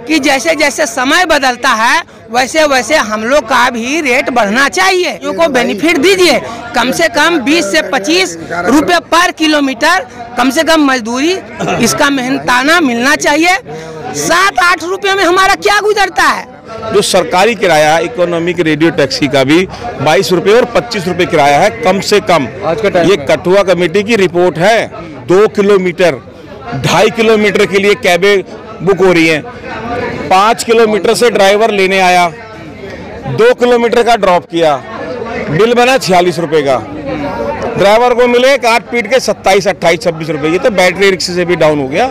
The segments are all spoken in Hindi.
कि जैसे जैसे समय बदलता है वैसे वैसे हम लोग का भी रेट बढ़ना चाहिए। को बेनिफिट दीजिए, कम से कम 20 से 25 रुपए पर किलोमीटर कम से कम मजदूरी इसका मेहनताना मिलना चाहिए। 7-8 रुपए में हमारा क्या गुजरता है। जो सरकारी किराया इकोनॉमिक रेडियो टैक्सी का भी 22 रुपए और 25 रुपए किराया है कम से कम। आज का ये कठुआ कमेटी की रिपोर्ट है। 2 किलोमीटर 2.5 किलोमीटर के लिए कैबें बुक हो रही हैं। 5 किलोमीटर से ड्राइवर लेने आया, 2 किलोमीटर का ड्रॉप किया, बिल बना 46 रुपए का। ड्राइवर को मिले काट पीट के 27, 28, 26 रुपए। ये तो बैटरी रिक्शे से भी डाउन हो गया।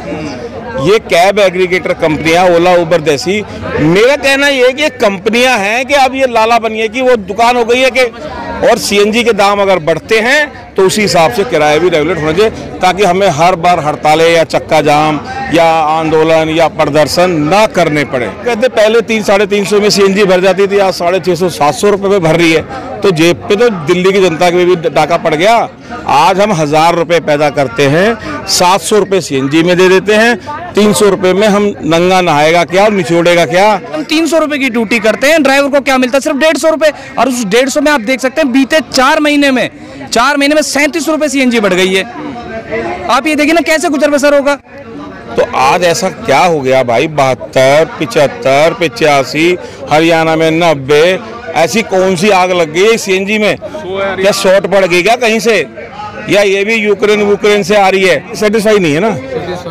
ये कैब एग्रीगेटर कंपनियां ओला उबर जैसी, मेरा कहना ये है कि ये कंपनियां हैं कि अब ये लाला बनी है कि वो दुकान हो गई है कि, और सीएनजी के दाम अगर बढ़ते हैं तो उसी हिसाब से किराया भी रेगुलेट होना चाहिए, ताकि हमें हर बार हड़तालें या चक्का जाम या आंदोलन या प्रदर्शन ना करने पड़े। कहते पहले 300-350 में सीएनजी भर जाती थी, आज 650-700 रुपये में भर रही है। तो जेब पे तो दिल्ली की जनता के भी डाका पड़ गया। आज हम 1000 रुपये पैदा करते हैं, 700 रुपये सीएनजी में दे देते हैं, 300 रुपये में हम नंगा नहाएगा क्या और निचोड़ेगा क्या। हम 300 रुपये की ड्यूटी करते हैं, ड्राइवर को क्या मिलता है? सिर्फ 150 रुपये। और उस 150 में आप देख सकते हैं बीते 4 महीने में 37 रुपये सीएनजी बढ़ गई है। आप ये देखिए ना कैसे गुजर बसर होगा। तो आज ऐसा क्या हो गया भाई? 72, 75, 85, हरियाणा में 90, ऐसी कौन सी आग लग गई सीएनजी में? क्या शॉर्ट पड़ गई क्या कहीं से, या ये भी यूक्रेन से आ रही है? सेटिस्फाई नहीं है ना।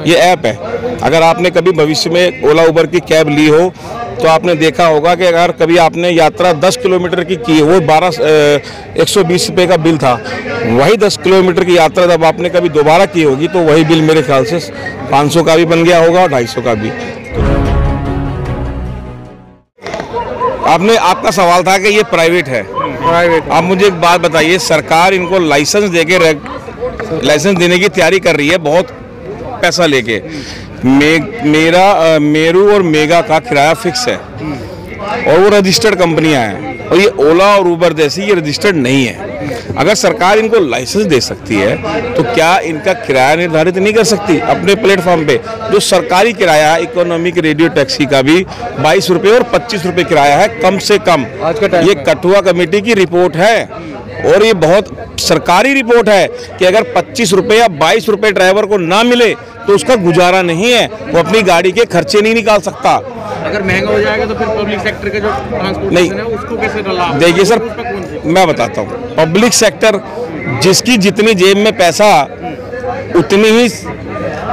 ये ऐप है, अगर आपने कभी भविष्य में ओला उबर की कैब ली हो तो आपने देखा होगा कि अगर कभी आपने यात्रा 10 किलोमीटर की वो 120 रुपये का बिल था, वही 10 किलोमीटर की यात्रा जब आपने कभी दोबारा की होगी तो वही बिल मेरे ख्याल से 500 का भी बन गया होगा और 250 का भी। आपका सवाल था कि ये प्राइवेट है। आप मुझे एक बात बताइए, सरकार इनको लाइसेंस देने की तैयारी कर रही है, बहुत पैसा लेके। मेरू और मेगा का किराया फिक्स है और वो रजिस्टर्ड कंपनियां हैं, और ये ओला और उबर जैसी ये रजिस्टर्ड नहीं है। अगर सरकार इनको लाइसेंस दे सकती है तो क्या इनका किराया निर्धारित नहीं कर सकती अपने प्लेटफॉर्म पे? जो सरकारी किराया इकोनॉमिक रेडियो टैक्सी का भी 22 रुपए और 25 रुपए किराया है कम से कम। आज का ये कठुआ कमेटी की रिपोर्ट है और ये बहुत सरकारी रिपोर्ट है कि अगर 25 रुपए या 22 रुपए ड्राइवर को ना मिले तो उसका गुजारा नहीं है, वो अपनी गाड़ी के खर्चे नहीं निकाल सकता। अगर महंगा हो जाएगा तो फिर पब्लिक सेक्टर का जो ट्रांसपोर्टेशन है उसको कैसे लाभ? देखिए सर, मैं बताता हूँ, पब्लिक सेक्टर जिसकी जितनी जेब में पैसा उतनी ही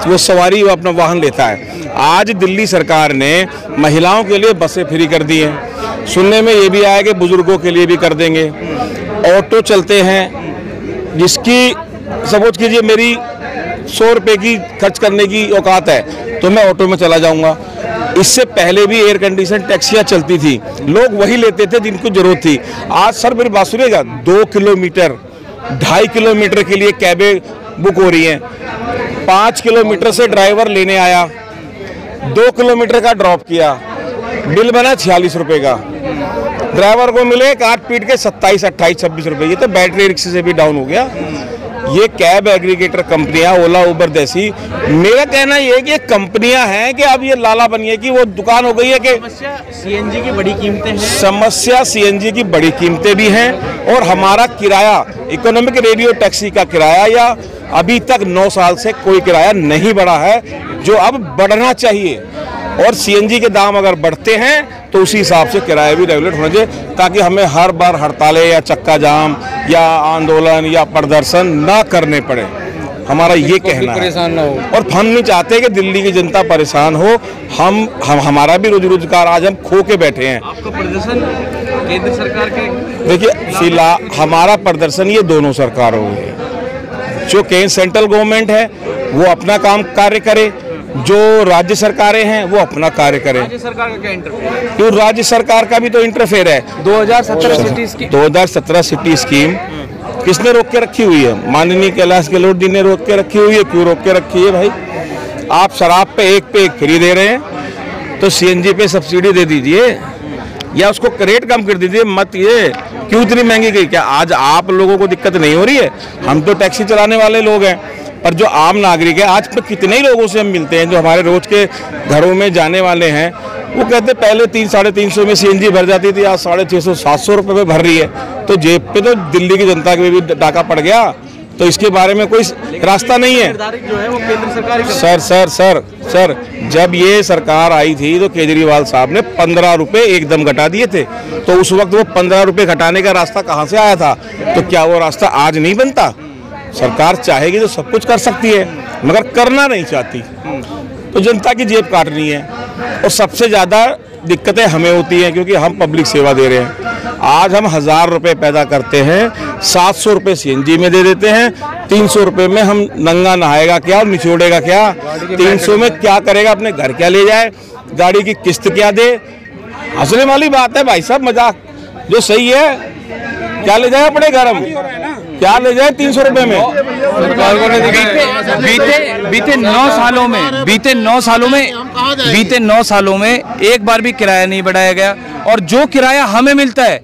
वो सवारी वो अपना वाहन लेता है। आज दिल्ली सरकार ने महिलाओं के लिए बसें फ्री कर दी हैं, सुनने में ये भी आया कि बुजुर्गों के लिए भी कर देंगे। ऑटो चलते हैं, जिसकी सपोज कीजिए मेरी 100 रुपये की खर्च करने की औकात है तो मैं ऑटो में चला जाऊंगा। इससे पहले भी एयर कंडीशन टैक्सियां चलती थी, लोग वही लेते थे जिनको जरूरत थी। आज सर मेरी बात सुनिएगा, 2 किलोमीटर 2.5 किलोमीटर के लिए कैबें बुक हो रही हैं। 5 किलोमीटर से ड्राइवर लेने आया, 2 किलोमीटर का ड्रॉप किया, बिल बना 46 रुपए का। ड्राइवर को मिले काट पीट के 27, 28, 26 रुपए। ये तो बैटरी रिक्शे से भी डाउन हो गया। ये कैब एग्रीगेटर कंपनियां ओला उबर जैसी, मेरा कहना ये है कि ये कंपनियां हैं कि अब ये लाला बनी है कि वो दुकान हो गई है कि समस्या सीएनजी की बड़ी कीमतें हैं। समस्या सीएनजी की बड़ी कीमतें भी हैं और हमारा किराया इकोनॉमिक रेडियो टैक्सी का किराया या अभी तक 9 साल से कोई किराया नहीं बढ़ा है, जो अब बढ़ना चाहिए। और सीएनजी के दाम अगर बढ़ते हैं तो उसी हिसाब से किराया भी रेगुलेट होना चाहिए, ताकि हमें हर बार हड़तालें या चक्का जाम या आंदोलन या प्रदर्शन ना करने पड़े। हमारा ये कहना है, और हम नहीं चाहते कि दिल्ली की जनता परेशान हो। हम हमारा भी रोजगार आज हम खो के बैठे हैं। आपका प्रदर्शन केंद्र सरकार के, देखिए फिलहाल हमारा प्रदर्शन ये दोनों सरकारों है। जो केंद्र सेंट्रल गवर्नमेंट है वो अपना काम कार्य करे, जो राज्य सरकारें हैं वो अपना कार्य करें। राज्य सरकार का क्या इंटरफेयर? क्यों राज्य सरकार का भी तो इंटरफेयर है। 2017 सिटी स्कीम किसने रोक के रखी हुई है? माननीय कैलाश गहलोत जी ने रोक के रखी हुई है। क्यों रोक के रखी है भाई? आप शराब पे एक फ्री दे रहे हैं तो सीएनजी पे सब्सिडी दे दीजिए या उसको रेट कम कर दीजिए। मत ये क्यों इतनी महंगी गई? क्या आज आप लोगों को दिक्कत नहीं हो रही है? हम तो टैक्सी चलाने वाले लोग हैं, पर जो आम नागरिक है, आज पे कितने ही लोगों से हम मिलते हैं जो हमारे रोज के घरों में जाने वाले हैं, वो कहते पहले 300-350 में सीएनजी भर जाती थी, आज 650-700 रुपये में भर रही है। तो जेब पे तो दिल्ली की जनता के भी डाका पड़ गया, तो इसके बारे में कोई रास्ता नहीं है। जो है वो केंद्र सरकार सर जब ये सरकार आई थी तो केजरीवाल साहब ने 15 रुपये एकदम घटा दिए थे, तो उस वक्त वो 15 रुपये घटाने का रास्ता कहाँ से आया था? तो क्या वो रास्ता आज नहीं बनता? सरकार चाहेगी तो सब कुछ कर सकती है, मगर करना नहीं चाहती, तो जनता की जेब काटनी है। और सबसे ज़्यादा दिक्कतें हमें होती हैं क्योंकि हम पब्लिक सेवा दे रहे हैं। आज हम 1000 रुपये पैदा करते हैं, 700 रुपये सीएनजी में दे देते हैं, 300 रुपये में हम नंगा नहाएगा क्या और निचोड़ेगा क्या? 300 में क्या करेगा? अपने घर क्या ले जाए? गाड़ी की किस्त क्या दे? हंसने वाली बात है भाई साहब, मजाक जो सही है। क्या ले जाए अपने घर? हम क्या ले जाए 300 रुपये में? बीते 9 सालों में एक बार भी किराया नहीं बढ़ाया गया, और जो किराया हमें मिलता है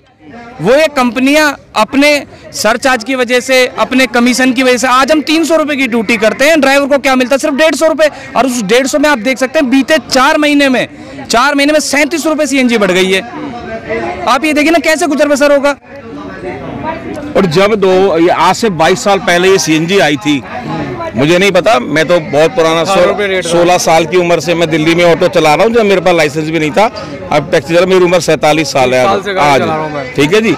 वो ये कंपनियां अपने सरचार्ज की वजह से, अपने कमीशन की वजह से, आज हम 300 रुपए की ड्यूटी करते हैं, ड्राइवर को क्या मिलता है? सिर्फ 150 रुपए। और उस 150 में आप देख सकते हैं बीते 4 महीने में 37 रुपए सीएनजी बढ़ गई है। आप ये देखिए ना कैसे गुजर बसर होगा। और जब आज से 22 साल पहले ये सीएनजी आई थी, मुझे नहीं पता, मैं तो बहुत पुराना 16 साल की उम्र से मैं दिल्ली में ऑटो चला रहा हूँ, जब मेरे पास लाइसेंस भी नहीं था। अब टैक्सी चला, मेरी उम्र 47 साल है आज, ठीक है जी।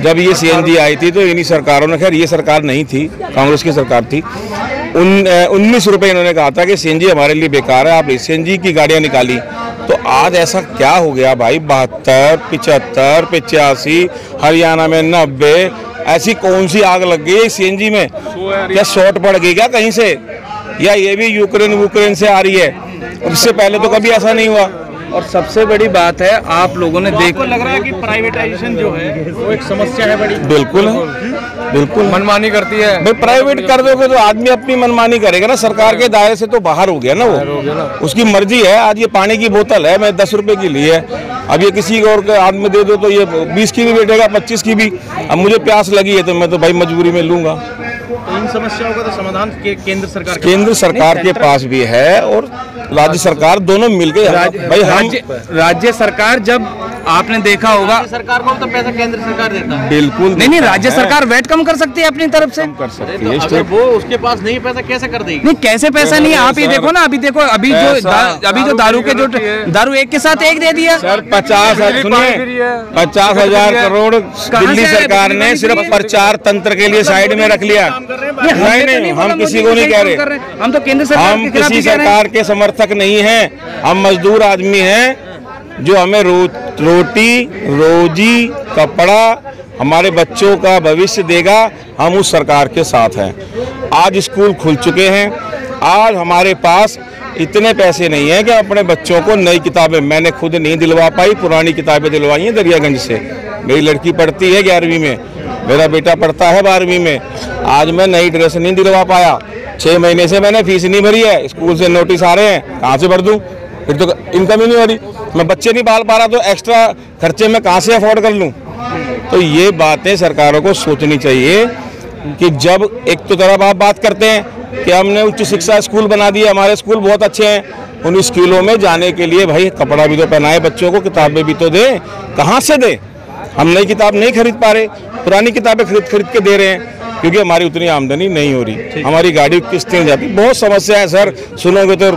जब ये सीएनजी आई थी तो इन्हीं सरकारों ने, खैर ये सरकार नहीं थी, कांग्रेस की सरकार थी, 19 रुपये इन्होंने कहा था कि सीएनजी हमारे लिए बेकार है, आप सीएनजी की गाड़ियाँ निकाली। तो आज ऐसा क्या हो गया भाई? 72, 75, 85, हरियाणा में 90, ऐसी कौन सी आग लग गई है सीएनजी में? क्या शॉर्ट पड़ गई क्या कहीं से? या ये भी यूक्रेन से आ रही है? इससे पहले तो कभी ऐसा नहीं हुआ। और सबसे बड़ी बात है, आप लोगों ने देखो, लग रहा है कि प्राइवेटाइजेशन जो है वो एक समस्या है बड़ी। बिल्कुल मनमानी करती है भाई। प्राइवेट कर दोगे तो आदमी अपनी मनमानी करेगा ना, सरकार के दायरे से तो बाहर हो गया ना वो, उसकी मर्जी है। आज ये पानी की बोतल है, मैं 10 रुपए की ली है, अब ये किसी और के आदमी दे दो तो ये 20 की भी बैठेगा, 25 की भी। अब मुझे प्यास लगी है तो मैं तो भाई मजबूरी में लूंगा। तो इन समस्याओं का तो समाधान केंद्र सरकार के पास भी है और राज्य सरकार, दोनों मिलकर भाई। हम राज्य सरकार, जब आपने देखा होगा, सरकार को तो पैसा केंद्र सरकार देता है। बिल्कुल नहीं, राज्य सरकार वेट कम कर सकती है अपनी तरफ से, कर सकती है। अगर वो उसके पास नहीं पैसा कैसे कर देगी? नहीं, कैसे पैसा नहीं है? आप ये देखो ना, अभी जो दारू एक के साथ एक दे दिया सर। 50,000 करोड़ दिल्ली सरकार ने सिर्फ प्रचार तंत्र के लिए साइड में रख लिया। नहीं, हम किसी को नहीं कह रहे, हम तो केंद्र सरकार, हम किसी सरकार के समर्थक नहीं हैं। हम मजदूर आदमी हैं, जो हमें रोटी, रोजी, कपड़ा, हमारे बच्चों का भविष्य देगा, हम उस सरकार के साथ हैं। आज स्कूल खुल चुके हैं, आज हमारे पास इतने पैसे नहीं है कि अपने बच्चों को नई किताबें, मैंने खुद नहीं दिलवा पाई, पुरानी किताबें दिलवाई हैं दरियागंज से। मेरी लड़की पढ़ती है 11वीं में, मेरा बेटा पढ़ता है 12वीं में। आज मैं नई ड्रेस नहीं दिलवा पाया, 6 महीने से मैंने फीस नहीं भरी है, स्कूल से नोटिस आ रहे हैं, कहाँ से भर दूँ? फिर तो इनकम ही नहीं हो रही, मैं बच्चे नहीं पाल पा रहा, तो एक्स्ट्रा खर्चे मैं कहाँ से अफोर्ड कर लूँ? तो ये बातें सरकारों को सोचनी चाहिए कि जब एक तो तरफ आप बात करते हैं कि हमने उच्च शिक्षा स्कूल बना दिए, हमारे स्कूल बहुत अच्छे हैं, उन स्कूलों में जाने के लिए भाई कपड़ा भी तो पहनाए बच्चों को, किताबें भी तो दें। कहाँ से दें? हम नई किताब नहीं खरीद पा रहे, पुरानी किताबें खरीद के दे रहे हैं, क्योंकि हमारी उतनी आमदनी नहीं हो रही, हमारी गाड़ी किस्तें जाती, बहुत समस्या है सर। सुनोगे तो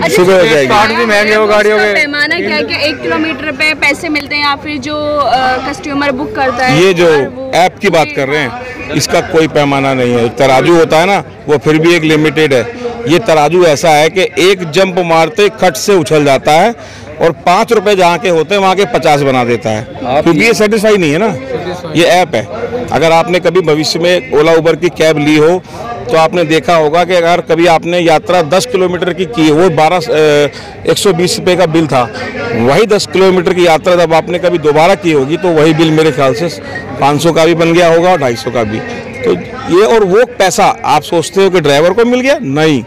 सुबह हो जाएगी। कार्ड भी महंगे हो गाड़ियों के। पैमाना क्या है कि 1 किलोमीटर पे पैसे मिलते हैं, या फिर जो कस्टमर बुक करता है? ये जो ऐप की बात कर रहे हैं, इसका कोई पैमाना नहीं है। तराजू होता है ना, वो फिर भी एक लिमिटेड है। ये तराजू ऐसा है कि एक जंप मारते खट से उछल जाता है, और 5 रुपए जहाँ के होते हैं वहाँ के 50 बना देता है, क्योंकि ये सेटिस्फाई नहीं है ना। ये ऐप है। अगर आपने कभी भविष्य में ओला उबर की कैब ली हो तो आपने देखा होगा कि अगर कभी आपने यात्रा 10 किलोमीटर की वो 120 रुपये का बिल था, वही 10 किलोमीटर की यात्रा जब आपने कभी दोबारा की होगी तो वही बिल मेरे ख्याल से 500 का भी बन गया होगा और 250 का भी। तो ये, और वो पैसा आप सोचते हो कि ड्राइवर को मिल गया? नहीं,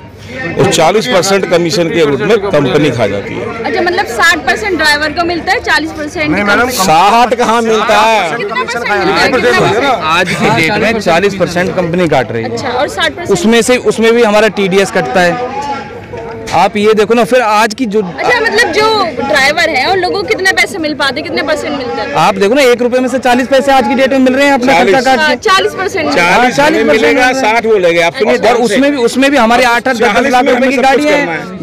और 40% कमीशन के रूप में कंपनी खा जाती है। अच्छा, मतलब 60% ड्राइवर को मिलता है, 40% 60 कहाँ मिलता है? कितना परसेंट मिलता है? कितना परसेंट? आज की डेट में 40% कंपनी काट रही है। अच्छा, और 60% उसमें भी हमारा TDS कटता है। आप ये देखो ना, फिर आज की जो अच्छा, मतलब जो ड्राइवर है उन लोगों को कितने पैसे मिल पाते, कितने परसेंट मिलते हैं? आप देखो ना, 1 रुपए में से 40 पैसे आज की डेट में मिल रहे हैं अपना खर्चा काट के। 40% 40 मिलेगा, 60 बोलेगा। और उसमें भी हमारे 8-10 लाख रुपए की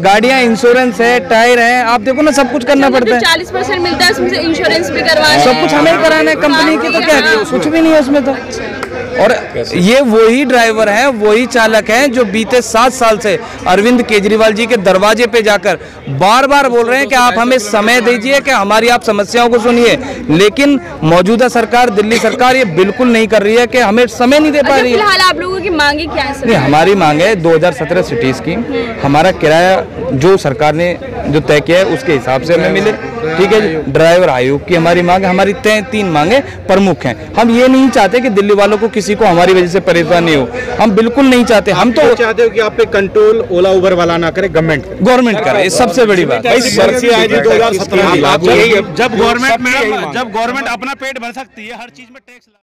गाड़ियाँ, इंश्योरेंस है, टायर है, आप देखो ना, सब कुछ करना पड़ता है। 40% मिलता है, उसमें से इंश्योरेंस भी करवाना है, सब कुछ हमें ही कराना है। कंपनी की तो क्या, कुछ भी नहीं है उसमें तो। और ये वही ड्राइवर हैं, वही चालक हैं जो बीते 7 साल से अरविंद केजरीवाल जी के दरवाजे पे जाकर बार बार बोल रहे हैं कि आप हमें समय दीजिए, कि हमारी आप समस्याओं को सुनिए। लेकिन मौजूदा सरकार, दिल्ली सरकार, ये बिल्कुल नहीं कर रही है, कि हमें समय नहीं दे पा रही है। फिलहाल आप लोगों की मांगे क्या है? नहीं, हमारी मांग है 2017 सिटी स्कीम, हमारा किराया जो सरकार ने जो तय किया है उसके हिसाब से हमें मिले। ठीक है जी। ड्राइवर आयोग की हमारी मांग है, हमारी 3 मांगे प्रमुख हैं। हम ये नहीं चाहते कि दिल्ली वालों को किसी को हमारी वजह से परेशानी हो, हम बिल्कुल नहीं चाहते। हम तो चाहते हो कि आप पे कंट्रोल ओला उबर वाला ना करे, गवर्नमेंट करे, सबसे बड़ी बात। जब गवर्नमेंट जब गवर्नमेंट अपना पेट भर सकती है, हर चीज में टैक्स